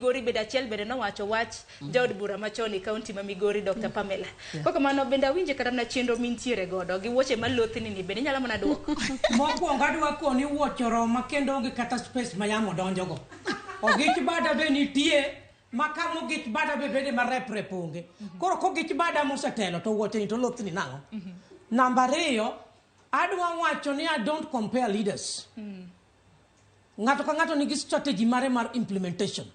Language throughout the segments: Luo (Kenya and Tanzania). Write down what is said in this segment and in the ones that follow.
Migori beda chiel beda no wacho wach jaod bura machoni county ma Migori Dr. Pamela. Koko mano benda winje kata na chenro mintiere godo gi wuoche ma lothni ni bende nyalo mana duoko. Mokwongo adwa koni wuoche oroma kendo onge kata space ma yamo donjogo. Ogich bada be nitie makamo gich bada be bede ma repre ponge. Koro ko gich bada mosetelo to wuoche ni to lothni nango. Number 2, adwa wacho ni I don't compare leaders. Ngato ka ngato nigi strategy mare mar implementation.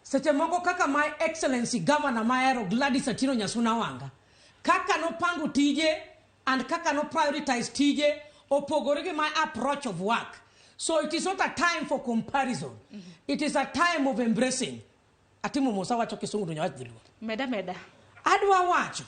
Seche moko kaka my excellency Gavana Maero Gladys Atino Nyasuna Wanga kaka no pango tije and kaka no prioritize tije opogore gi my approach of work. So it is not a time for comparison. It is a time of embracing. Atimo mosa wacho kisungu dunya wacho dilwa. Meda. Adwa wacho.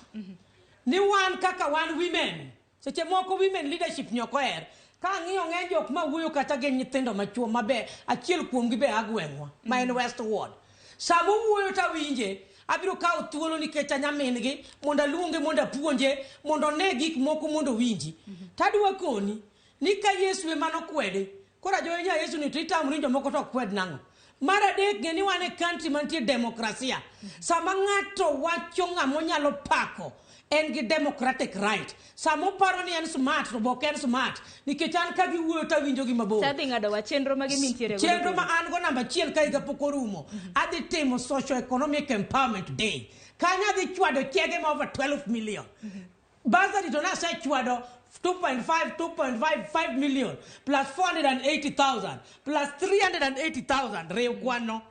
Ni wan kaka wan women. Seche moko women leadership nyokoer. Ka ng'iyo ng'eny jok ma wuoyo kata gi nyithindo machuo mabe achiel kuom gi be agweng'wa ma en West Ward. Samo wuoyo ta winje abiro kawo thuolo nikech anyamin gi mondo aluonge mondo apuonje mondo ne gik moko mondo winji. Tadwa koni ni ka Yesu ema nokwede kora jonya Yesu ni titam rinjo moko to kwed nango. Mar adek ng'eni wan e country mantie demokrasia. Sama ng'ato wacho ng'amo nyalo pako en gi democratic right. Samo paro ni en smart to bok en smart nikech an ka gi wuoyo ta winjo gi mabor. Tadhi ngado wa chenro ma gi mintiere godo. Chenro ma an go namba 1 ka iga pok orumo. Adhi timo socio economic empowerment day. Kanya dhi chwado chege ma over 12 million. Bazari to na se chwado 2.5 million plus 480,000 plus 380,000 rew kwano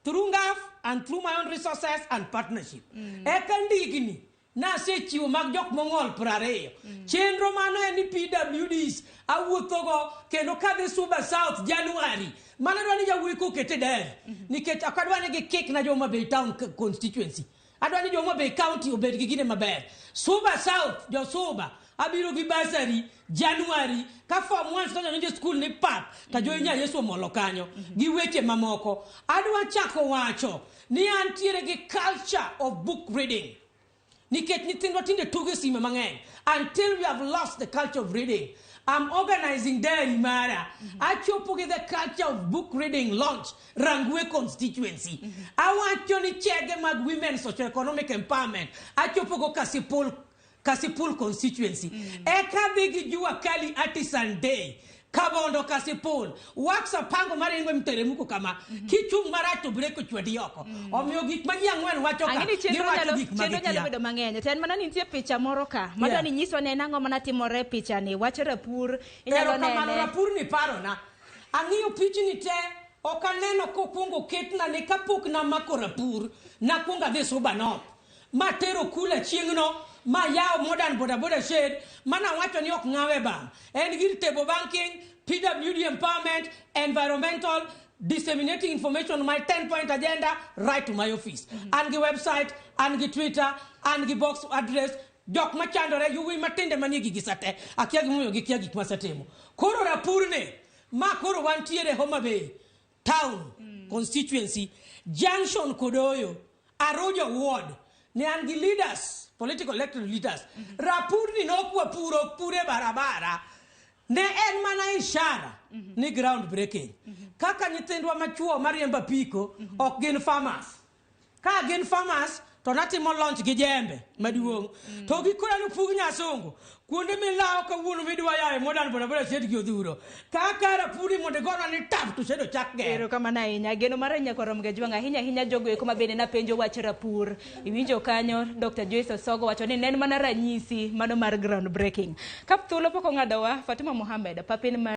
through GAF and through my own resources and partnership. Ekandigni na se chiwo mag jok mongol 20. Chenro mano en PWDs awuothogo kendo kadhi Suba South January. Mana dwani jawuoyi kokete der. Nikech akadwani gi kick na Joma Bay Town constituency. Adwani Joma Bay County obed gi gine maber. Suba South jo Suba abiro gi basari January ka form 1 to nje school ni pap ta joinya Yesu molo kanyo gi weche mamoko. Adwa chako wacho ni antiere gi culture of book reading. Nikech nyithindo tinde tuge sime mang'eny. Until we have lost the culture of reading, I'm organizing dairy mara. Achopo gi the culture of book reading launch Rangwe constituency. Awacho ni chege mag women socio-economic empowerment. Achopo go Kasipul constituency. Eka digi jua kali artisan day. Kabondo Kasipul. Waksa pango maringo mteremuko kama. Kichung maracho breko chwadi yoko. Omiyo gik manyang'wen wacho ka. Angini chenro nyalo bedo mang'eny. Ten mana nitie picha moro ka. Mada ni nyiso ne nango mana timore picha ni. Wacho rapur. Pero kamano rapur ni paro na. Ang'iyo pichi ni te. Okaneno kokungo ketna ne kapok na mako rapur. Na kunga dhe Suba no. Matero kula chiengno. Ma yao modern boda shade mana wacho ni ok ngawe bang en gir table banking PWD empowerment environmental disseminating information my 10-point agenda right to my office and the website and the Twitter and the box address jok machandore yuwi matinde manigi gisate akia gimuyo gikia gik masatemo koro rapurne ma koro wantiere Homa Bay town constituency junction kodoyo Arojo ward ne angi leaders political elected leaders. Rapurni no pure barabara. Ne en mana ishara. Ni ground breaking. Kaka nyithendwa machuo mariemba piko ok gin farmers. Ka gin farmers to natimo launch gi jembe maduong. To gikora no pug nyasongo. Kuonde milao ka wuono midwa yae modern boda shed gi odhuro. Kaka rapuri monde gona ni tap to shedo chak ge. Ero kama na inya geno mara nya korom ge jwanga hinya jogo eko mabene na penjo wach rapur. Iwinjo kanyo Dr. Joyce Osogo wacho ni nen mana ranyisi mano mar ground breaking. Kap thuolo poko ng'adowa Fatima Mohammed papin